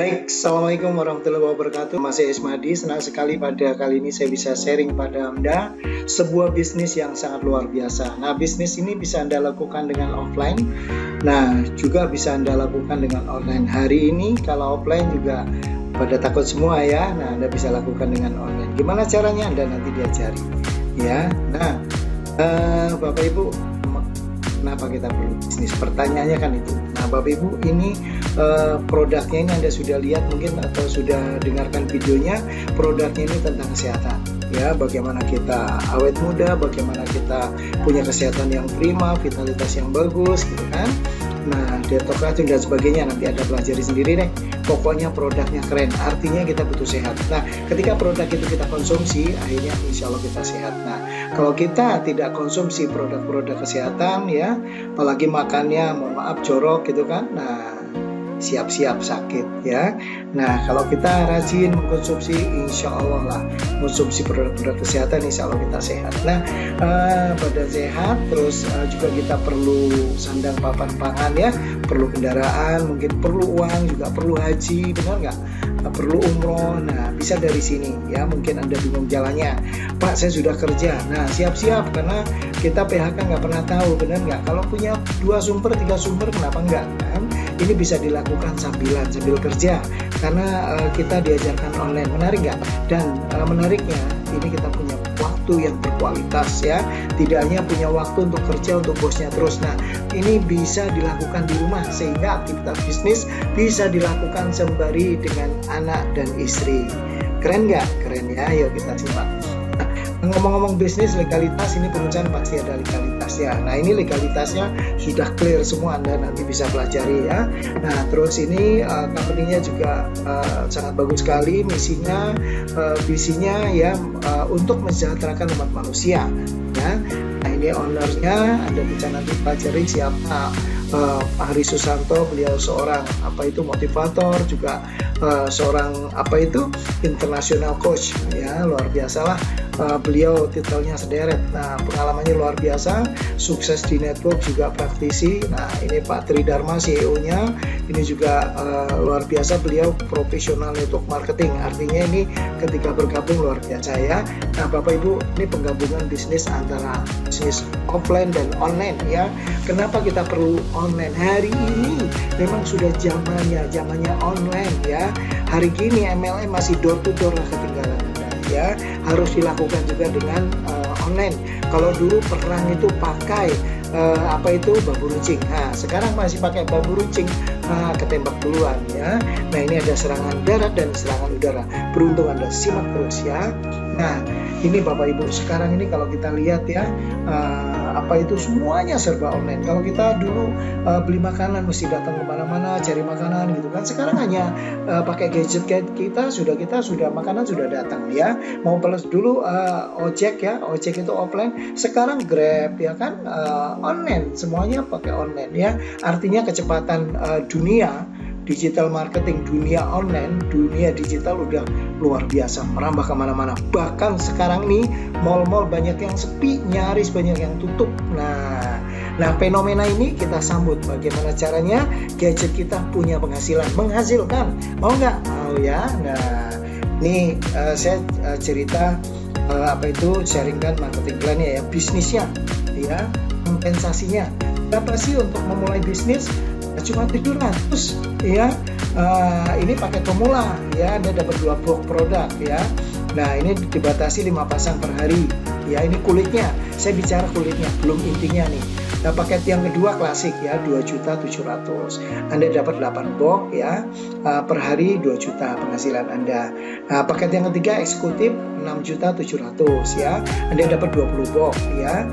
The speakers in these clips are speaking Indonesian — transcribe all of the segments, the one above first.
Baik, Assalamualaikum warahmatullahi wabarakatuh. Masih Ismadi, senang sekali pada kali ini saya bisa sharing pada Anda sebuah bisnis yang sangat luar biasa. Nah, bisnis ini bisa Anda lakukan dengan offline, nah juga bisa Anda lakukan dengan online. Hari ini kalau offline juga pada takut semua ya, nah Anda bisa lakukan dengan online. Gimana caranya? Anda nanti diajari ya. Nah, Bapak Ibu, kenapa kita perlu bisnis? Pertanyaannya kan itu. Nah, Bapak Ibu, ini produknya ini Anda sudah lihat mungkin atau sudah dengarkan videonya. Produknya ini tentang kesehatan ya, bagaimana kita awet muda, bagaimana kita punya kesehatan yang prima, vitalitas yang bagus gitu kan. Nah, detox racun dan sebagainya nanti Anda pelajari sendiri deh. Pokoknya produknya keren, artinya kita butuh sehat. Nah, ketika produk itu kita konsumsi, akhirnya insya Allah kita sehat. Nah, kalau kita tidak konsumsi produk-produk kesehatan ya, apalagi makannya mohon maaf jorok gitu kan, nah siap-siap sakit ya. Nah, kalau kita rajin mengkonsumsi, insya Allah lah konsumsi produk-produk kesehatan, insya Allah kita sehat. Nah, badan sehat, terus juga kita perlu sandang papan pangan ya, perlu kendaraan, mungkin perlu uang, juga perlu haji, benar nggak? Perlu umroh. Nah, bisa dari sini ya. Mungkin Anda bingung jalannya, Pak saya sudah kerja. Nah, siap-siap, karena kita PHK nggak pernah tahu, benar nggak? Kalau punya 2 sumber 3 sumber, kenapa nggak kan? Ini bisa dilakukan sambil kerja, karena kita diajarkan online. Menarik nggak? Dan menariknya ini kita punya waktu yang berkualitas ya, tidak hanya punya waktu untuk kerja untuk bosnya terus. Nah, ini bisa dilakukan di rumah, sehingga aktivitas bisnis bisa dilakukan sembari dengan anak dan istri. Keren nggak? Keren ya. Yuk kita simak. Ngomong-ngomong bisnis, legalitas, ini perusahaan pasti ada legalitasnya. Nah, ini legalitasnya sudah clear semua, Anda nanti bisa pelajari ya. Nah, terus ini company-nya juga sangat bagus sekali, misinya, visinya ya, untuk mensejahterakan umat manusia ya. Nah, ini ownernya, Anda bisa nanti pelajari siapa. Pak Hari Susanto, beliau seorang motivator, juga seorang international coach ya, luar biasa lah. Beliau titelnya sederet. Nah, pengalamannya luar biasa, sukses di network, juga praktisi. Nah, ini Pak Tridharma CEO-nya, ini juga luar biasa, beliau profesional network marketing. Artinya ini ketika bergabung luar biasa ya. Nah, Bapak Ibu, ini penggabungan bisnis antara bisnis offline dan online ya. Kenapa kita perlu online? Hari ini memang sudah zamannya online ya. Hari ini MLM masih door to door lah ketinggalan ya, harus dilakukan juga dengan online. Kalau dulu perang itu pakai bambu runcing. Nah, sekarang masih pakai bambu runcing, ketembak duluan ya. Nah, ini ada serangan darat dan serangan udara. Beruntung Anda simak terus ya. Nah, ini Bapak Ibu, sekarang ini kalau kita lihat ya, semuanya serba online. Kalau kita dulu beli makanan mesti datang kemana-mana cari makanan gitu kan. Sekarang hanya pakai gadget kita sudah makanan sudah datang ya. Mau peles dulu ojek ya, ojek itu offline. Sekarang Grab ya kan, online, semuanya pakai online ya. Artinya kecepatan dunia digital marketing, dunia online, dunia digital udah luar biasa, merambah kemana-mana. Bahkan sekarang nih mall-mall banyak yang sepi, nyaris banyak yang tutup. Nah, fenomena ini kita sambut. Bagaimana caranya? Gadget kita punya penghasilan, menghasilkan. Mau nggak? Mau ya. Nah, ini saya cerita sharingkan marketing plan-nya ya, bisnisnya ya, kompensasinya. Berapa sih untuk memulai bisnis? Cuma 700 ya. Ini pakai pemula ya, Anda dapat 2 box produk ya. Nah, ini dibatasi 5 pasang per hari ya. Ini kulitnya, saya bicara kulitnya, belum intinya nih. Nah, paket yang kedua klasik ya, 2.700.000. Anda dapat 8 box ya, per hari 2 juta penghasilan Anda. Nah, paket yang ketiga eksekutif 6.700.000 ya. Anda dapat 20 box ya.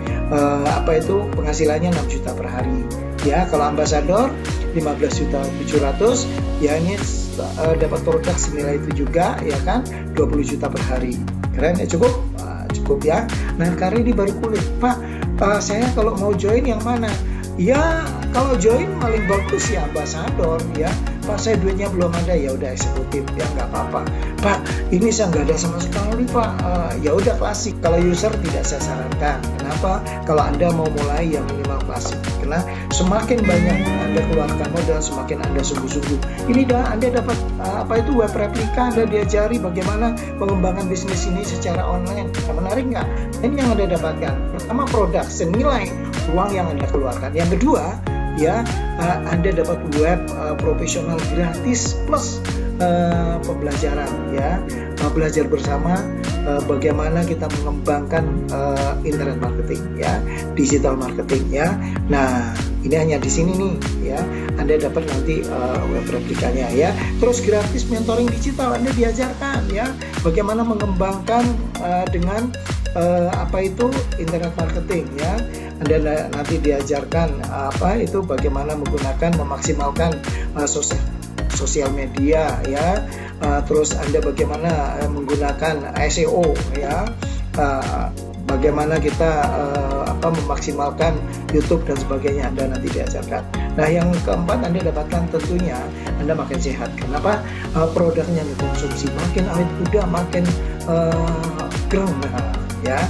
Penghasilannya 6 juta per hari. Ya, kalau ambasador 15.700.000 ya, ini dapat produk senilai itu juga ya kan, 20 juta per hari. Keren ya, cukup ya. Nah, karena ini baru kulit, Pak, saya kalau mau join yang mana? Ya, kalau join paling bagus ya ambasador ya. Pak saya duitnya belum ada, ya udah eksekutif ya nggak apa-apa. Pak ini saya nggak ada sama sekali Pak, ya udah klasik. Kalau user tidak saya sarankan. Kenapa? Kalau Anda mau mulai yang minimal klasik, karena semakin banyak Anda keluarkan modal, semakin Anda sungguh-sungguh. Ini dah Anda dapat web replika, Anda diajari bagaimana mengembangkan bisnis ini secara online. Menarik nggak? Ini yang Anda dapatkan. Pertama, produk senilai uang yang Anda keluarkan. Yang kedua, ya Anda dapat web profesional gratis plus pembelajaran, ya belajar bersama bagaimana kita mengembangkan internet marketing, ya digital marketing, ya. Nah ini hanya di sini nih, ya Anda dapat nanti web replikanya, ya. Terus gratis mentoring digital, Anda diajarkan ya bagaimana mengembangkan dengan internet marketing, ya. Anda nanti diajarkan bagaimana menggunakan, memaksimalkan sosial media, ya. Terus Anda bagaimana menggunakan SEO, ya. Bagaimana kita memaksimalkan YouTube dan sebagainya, Anda nanti diajarkan. Nah yang keempat Anda dapatkan tentunya Anda makin sehat. Kenapa? Produknya dikonsumsi, makin awet muda, makin gerang, ya.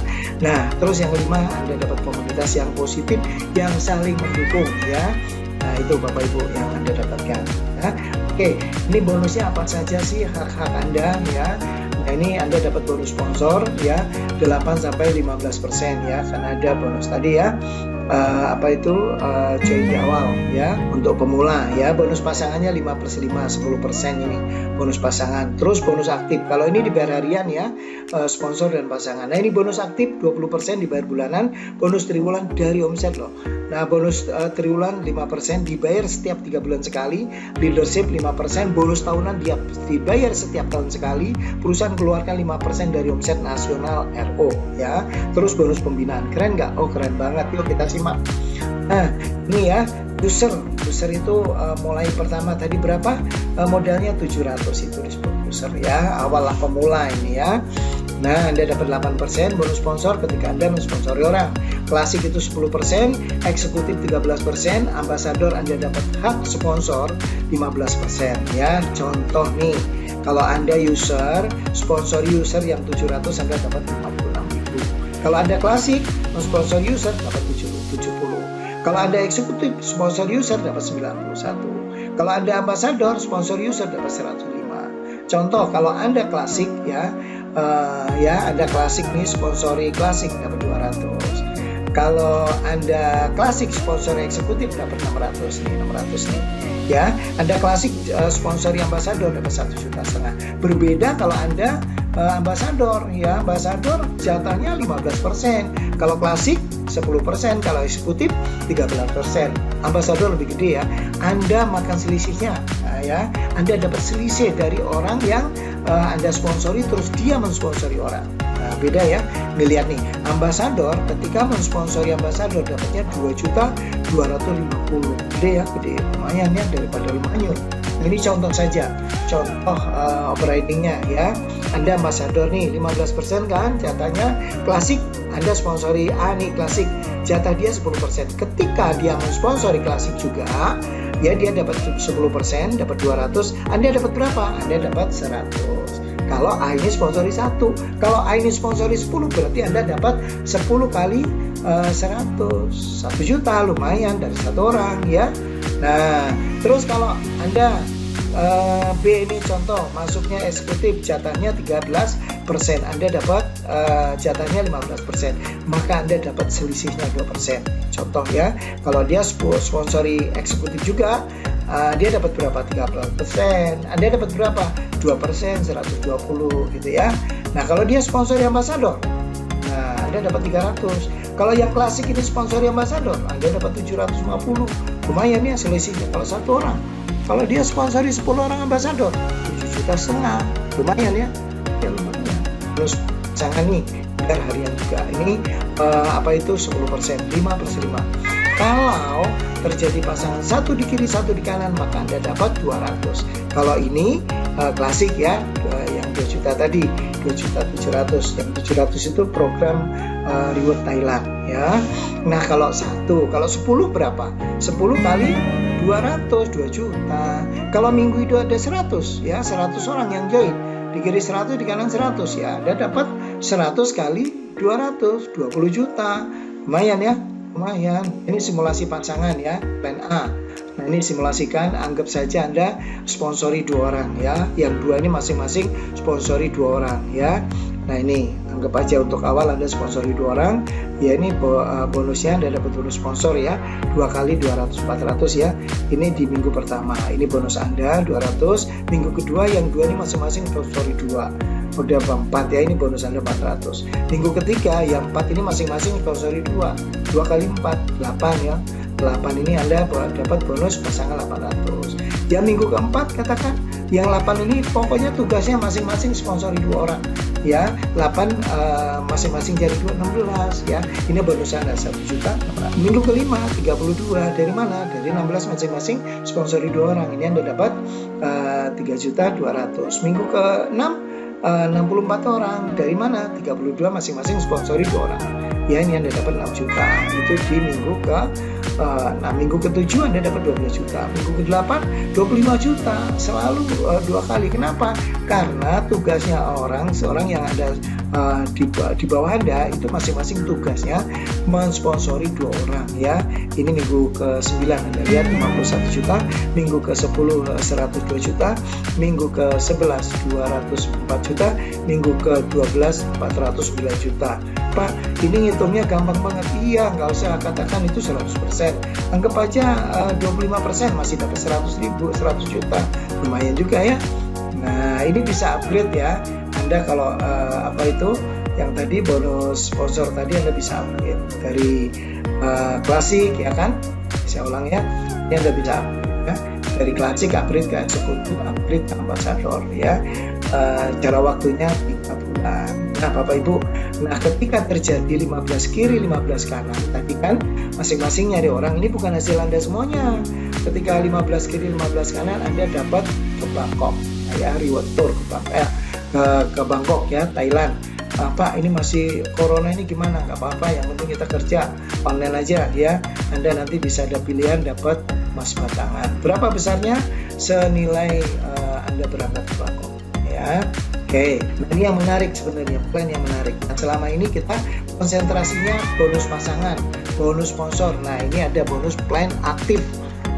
Nah terus yang kelima Anda dapat komunitas yang positif yang saling mendukung, ya. Nah itu Bapak Ibu yang Anda dapatkan, ya. Oke, ini bonusnya apa saja sih hak-hak Anda, ya. Nah ini Anda dapat bonus sponsor, ya 8-15%, ya, karena ada bonus tadi, ya join di awal, ya untuk pemula, ya. Bonus pasangannya 5+5 10% ini bonus pasangan. Terus bonus aktif, kalau ini dibayar harian, ya, sponsor dan pasangan. Nah ini bonus aktif 20% dibayar bulanan, bonus triwulan dari omset loh. Nah bonus triwulan 5% dibayar setiap 3 bulan sekali, leadership 5%, bonus tahunan dibayar setiap tahun sekali, perusahaan keluarkan 5% dari omset nasional RO, ya. Terus bonus pembinaan, keren nggak? Oh keren banget, yuk kita simak. Nah ini ya user itu mulai pertama tadi berapa? Modalnya 700 itu disebut user, ya, awal lah pemula ini, ya. Nah Anda dapat 8% bonus sponsor ketika Anda mensponsori orang. Klasik itu 10%, eksekutif 13%, ambasador Anda dapat hak sponsor 15%, ya. Contoh nih, kalau Anda user, sponsor user yang 700 Anda dapat 56.000. Kalau Anda klasik, mensponsor user dapat 70. Kalau Anda eksekutif, sponsor user dapat 91. Kalau Anda ambasador, sponsor user dapat 105. Contoh, kalau Anda klasik, ya Anda klasik nih, sponsori klasik dapat 200. Kalau Anda klasik sponsori eksekutif dapat 600 nih, ya. Anda klasik sponsori ambasador dapat 1,5 juta. Berbeda kalau Anda ambasador, ya, ambasador jatahnya 15%. Kalau klasik 10%, kalau eksekutif 13%. Ambasador lebih gede, ya. Anda makan selisihnya, ya. Anda dapat selisih dari orang yang Anda sponsori, terus dia mensponsori orang. Nah, beda, ya. Nih lihat nih, ambasador ketika mensponsori ambasador dapatnya 2.250.000. Gede, ya, gede. Lumayan, ya, daripada Manyur. Nah, ini contoh saja, contoh operatingnya, ya. Anda ambasador nih 15% kan jatahnya. Klasik Anda sponsori A nih, klasik jatah dia 10%. Ketika dia mensponsori klasik juga, ya, dia dapat 10%, dapat 200. Anda dapat berapa? Anda dapat 100. Kalau A ini sponsori 1, kalau A ini sponsori 10, berarti Anda dapat 10 kali 100, 1 juta, lumayan dari satu orang, ya. Nah, terus kalau Anda B ini contoh, masuknya eksekutif, jatahnya 13%, Anda dapat jatahnya 15%, maka Anda dapat selisihnya 2%. Contoh, ya, kalau dia sponsori eksekutif juga, dia dapat berapa? 30%. Anda dapat berapa? 2%, 120 gitu, ya. Nah kalau dia sponsori ambasador, nah Anda dapat 300. Kalau yang klasik ini sponsori ambasador, Anda dapat 750. Lumayan, ya, selisihnya kalau satu orang. Kalau dia sponsori 10 orang ambasador, 7,5 juta. Lumayan, ya. Ya lumayan. Terus jangan nih biar harian juga. Ini 10%, 5+5. Kalau terjadi pasangan satu di kiri satu di kanan, maka Anda dapat 200. Kalau ini klasik, ya, yang 2 juta tadi, 2.700.000. Yang 700 itu program reward Thailand, ya. Nah kalau 10 berapa? 10 kali 2 juta. Kalau minggu itu ada 100 ya, 100 orang yang join, di kiri 100, di kanan 100 ya, Anda dapat 100 kali 200, 20 juta. Lumayan ya, lumayan. Ini simulasi pasangan ya, plan A. Nah, ini simulasikan, anggap saja Anda sponsori 2 orang ya, yang 2 ini masing-masing sponsori 2 orang ya. Nah, ini anggap aja untuk awal Anda sponsori 2 orang ya, ini bonusnya Anda dapat bonus sponsor ya, 2 kali 200, 400 ya. Ini di minggu pertama, ini bonus Anda 200. Minggu kedua yang 2 ini masing-masing sponsori 2, udah 4 ya, ini bonus Anda 400. Minggu ketiga yang 4 ini masing-masing sponsori 2 kali 4, 8 ya. 8 ini Anda dapat bonus pasangan 800. Ya, minggu keempat katakan yang 8 ini pokoknya tugasnya masing-masing sponsori 2 orang ya, 8 masing-masing jadi 16 ya. Ini bonus Anda 1 juta. Minggu kelima 32, dari mana? Dari 16 masing-masing sponsori 2 orang. Ini Anda dapat 3.200.000. Minggu ke-6 64 orang, dari mana? 32 masing-masing sponsori 2 orang ya, ini Anda dapat 6 juta. Itu di minggu ke minggu ke-7 Anda dapat 12 juta. Minggu ke-8 25 juta, selalu 2 kali. Kenapa? Karena tugasnya seorang yang ada di bawah Anda itu masing-masing tugasnya mensponsori 2 orang ya. Ini minggu ke-9 Anda lihat 51 juta, minggu ke-10 102 juta, minggu ke-11 204 juta, minggu ke-12 409 juta. Pak, ini ngitungnya gampang banget. Iya, nggak usah katakan itu 100%. Anggap aja 25% masih dapat 100 juta. Lumayan juga ya. Nah, ini bisa upgrade ya. Anda kalau yang tadi bonus sponsor tadi Anda bisa upgrade dari klasik ya kan. Saya ulang ya. Ini Anda bisa upgrade ya. Dari klasik upgrade ke eksekutif, upgrade ke ambasador ya. Cara waktunya 3 bulan. Nah, Bapak Ibu, ketika terjadi 15 kiri 15 kanan tadi kan masing-masing nyari orang, ini bukan hasil Anda semuanya. Ketika 15 kiri 15 kanan Anda dapat ke Bangkok ya, reward tour ke Bangkok ya, Thailand. Pak, ini masih corona ini gimana? Nggak apa-apa, yang penting kita kerja online aja ya. Anda nanti bisa ada pilihan dapat emas batangan. Berapa besarnya? Senilai Anda berangkat ke Bangkok ya. Oke, nah ini yang menarik sebenarnya, plan yang menarik. Nah, selama ini kita konsentrasinya bonus pasangan, bonus sponsor. Nah, ini ada bonus plan aktif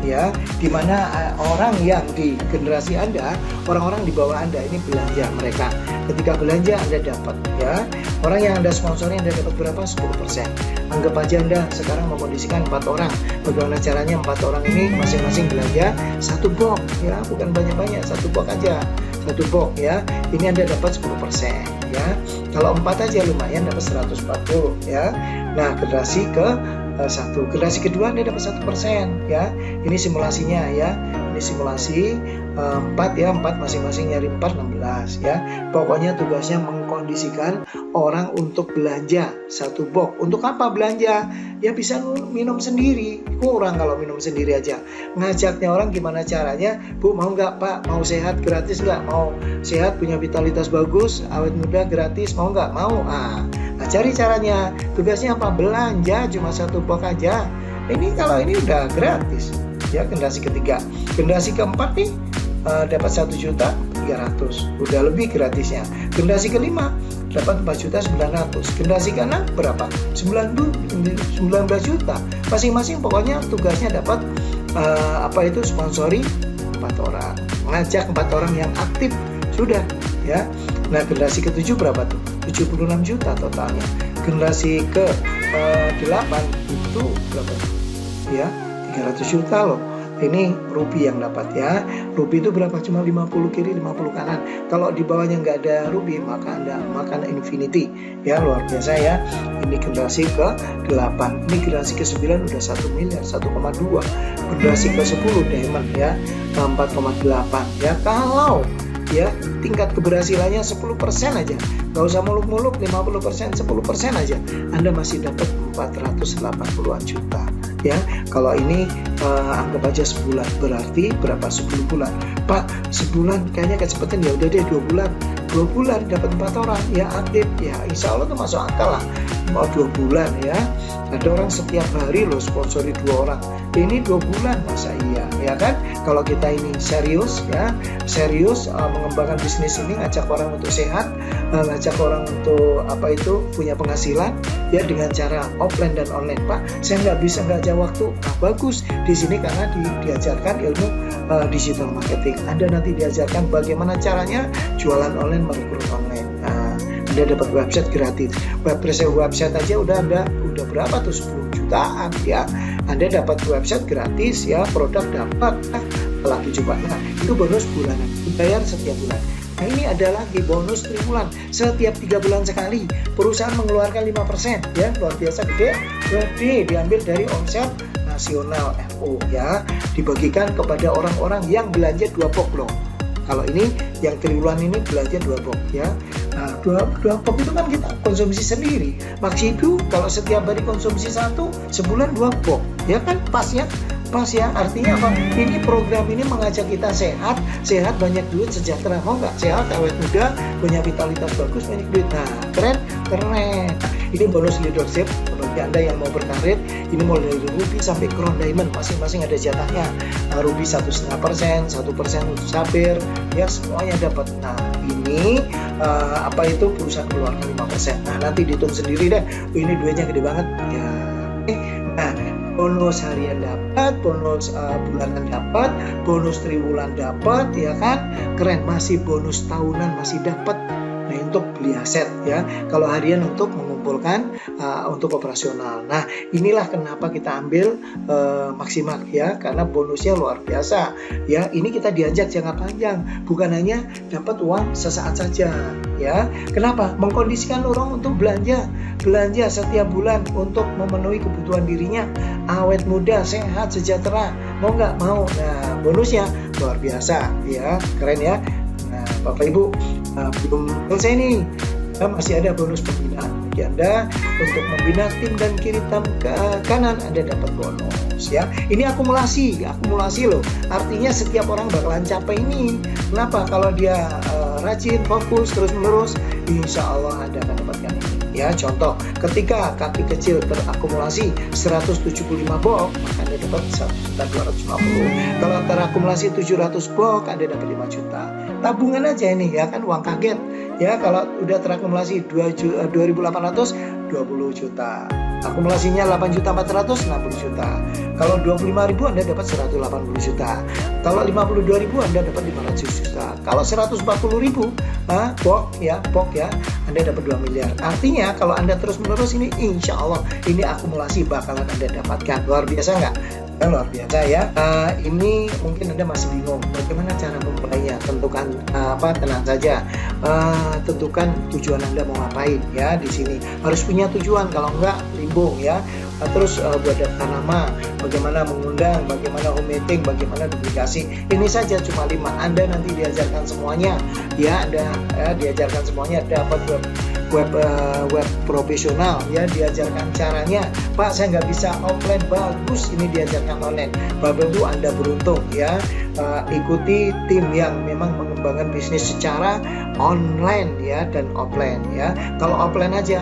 ya, dimana orang yang di generasi Anda, orang-orang di bawah Anda ini belanja mereka. Ketika belanja Anda dapat ya, orang yang Anda sponsori Anda dapat berapa? 10%. Anggap aja Anda sekarang memkondisikan 4 orang. Bagaimana caranya 4 orang ini masing-masing belanja 1 box ya, bukan banyak-banyak, 1 box aja. 1 box ya, ini Anda dapat 10% ya. Kalau 4 aja lumayan dapat 140 ya. Nah, generasi generasi kedua Anda dapat 1% ya. Ini simulasinya ya. Ini simulasi 4 ya, 4 masing-masing nyari 4, 16 ya. Pokoknya tugasnya mengkondisikan orang untuk belanja 1 box. Untuk apa belanja? Ya bisa minum sendiri. Kurang kalau minum sendiri aja. Ngajaknya orang gimana caranya? Bu, mau nggak Pak? Mau sehat gratis nggak? Mau sehat punya vitalitas bagus, awet muda gratis, mau nggak? Mau. Nah, cari caranya. Tugasnya apa? Belanja cuma 1 box aja. Ini kalau ini udah gratis. Ya, generasi ketiga. Generasi keempat nih dapat 1.300.000, udah lebih gratisnya. Generasi kelima dapat 4.900.000. Generasi keenam berapa? 19 juta. Masing-masing pokoknya tugasnya dapat sponsori 4 orang, mengajak 4 orang yang aktif sudah ya. Nah, generasi ketujuh berapa tuh? 76 juta totalnya. Generasi ke-8 itu berapa? Ya, 300 juta loh. Ini Ruby yang dapat ya. Ruby itu berapa? Cuma 50 kiri 50 kanan. Kalau di bawahnya nggak ada Ruby, maka Anda makan Infinity ya, luar biasa ya. Ini generasi ke-8. Ini generasi ke-9 udah 1 miliar, 1,2. Generasi ke-10 Diamond ya, 4,8 ya. Kalau ya tingkat keberhasilannya 10% aja, nggak usah muluk-muluk, 50%, 10% aja, Anda masih dapat 480-an juta ya. Kalau ini anggap aja sebulan, berarti berapa? 10 bulan. Pak, sebulan kayaknya kecepatan, ya udah deh 2 bulan. 2 bulan dapat 4 orang ya aktif, ya insya Allah tuh masuk akal lah. Mau 2 bulan ya, ada orang setiap hari loh sponsori 2 orang, ini 2 bulan masa iya ya kan. Kalau kita ini serius ya, serius mengembangkan bisnis ini, ngajak orang untuk sehat, ngajak orang untuk punya penghasilan ya dengan cara offline dan online. Pak, saya nggak ada waktu. Nah, bagus di sini karena diajarkan ilmu digital marketing. Anda nanti diajarkan bagaimana caranya jualan online, merekrut online. Nah, Anda dapat website gratis. Website aja udah berapa tuh, 10 jutaan ya. Anda dapat website gratis ya, produk dapat, lagi coba. Nah, itu bonus bulanan, dibayar setiap bulan. Nah, ini ada lagi bonus triwulan, setiap 3 bulan sekali. Perusahaan mengeluarkan 5% ya, luar biasa gede, diambil dari omset nasional FO ya, dibagikan kepada orang-orang yang belanja 2 box loh. Kalau ini yang triwulan ini belanja 2 box ya. Nah, 2 box itu kan kita konsumsi sendiri. Maksud itu kalau setiap hari konsumsi 1, sebulan 2 box ya kan, pas ya. Artinya apa? Ini program ini mengajak kita sehat, banyak duit, sejahtera. Mau nggak? Sehat, awet muda, punya vitalitas bagus, banyak duit. Nah, keren. Ini bonus leadership bagi Anda yang mau berkarir. Ini mulai dari Ruby sampai Crown Diamond, masing-masing ada jatahnya. Ruby 1,5%, 1% untuk Sapphire, ya semuanya dapat. Nah, ini perusahaan keluarkan 5%. Nah, nanti dihitung sendiri deh. Ini duitnya gede banget. Ya. Nah, bonus harian dapat, bonus bulanan dapat, bonus triwulan dapat, ya kan? Keren. Masih bonus tahunan masih dapat. Nah, untuk beli aset ya. Kalau harian untuk mengumpulkan untuk operasional. Nah, inilah kenapa kita ambil maksimal ya, karena bonusnya luar biasa ya. Ini kita diajak jangka panjang, bukan hanya dapat uang sesaat saja ya. Kenapa? Mengkondisikan orang untuk belanja setiap bulan untuk memenuhi kebutuhan dirinya, awet muda, sehat, sejahtera. Mau nggak? Mau. Nah, bonusnya luar biasa ya, keren ya. Nah, Bapak Ibu, belum selesai nih, masih ada bonus pembinaan bagi Anda untuk membina tim dan kiri ke kanan. Anda dapat bonus ya. Ini akumulasi loh. Artinya setiap orang bakalan capai ini. Kenapa? Kalau dia rajin, fokus, terus menerus, insya Allah Anda akan dapatkan ini. Ya, contoh, ketika kaki kecil terakumulasi 175 box, maka Anda dapat 1.250. Kalau terakumulasi 700 box, Anda dapat 5 juta. Tabungan aja ini ya kan, uang kaget. Ya, kalau udah terakumulasi 2.800, 20 juta. Akumulasinya 8.400, 60 juta. Kalau 25.000 Anda dapat 180 juta. Kalau 52.000 Anda dapat 500 juta. Kalau 140.000 box ya, Anda dapat 2 miliar. Artinya kalau Anda terus-menerus ini, insya Allah ini akumulasi bakalan Anda dapatkan. Luar biasa nggak? Luar biasa ya. Ini mungkin Anda masih bingung bagaimana cara memulainya. Tenang saja. Tentukan tujuan Anda mau ngapain ya di sini. Harus punya tujuan, kalau enggak limbung ya. Terus buat daftar nama, bagaimana mengundang, bagaimana home meeting, bagaimana duplikasi. Ini saja cuma 5. Anda nanti diajarkan semuanya ya. Anda diajarkan semuanya, dapat web profesional ya, diajarkan caranya. Pak, saya nggak bisa offline, bagus ini diajarkan online. Bapak Ibu, Anda beruntung ya, ikuti tim yang memang mengembangkan bisnis secara online ya dan offline ya. Kalau offline aja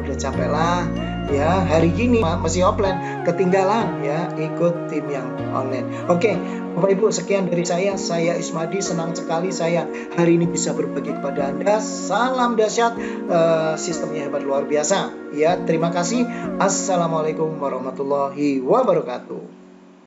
udah capek lah ya, hari gini masih offline ketinggalan ya, ikut tim yang online. Oke, Bapak Ibu, sekian dari saya Ismadi. Senang sekali saya hari ini bisa berbagi kepada Anda. Salam dahsyat, sistemnya hebat luar biasa ya. Terima kasih. Assalamualaikum warahmatullahi wabarakatuh.